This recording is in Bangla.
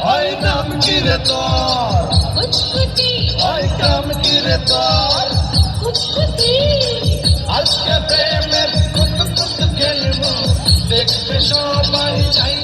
হয় নাম কি রে তোর? কুচকুচি হয় কাম কি রে তোর? কুচকুচি আজকে প্রেমের কুত কুত খেলবো, দেখবে সবাই চাই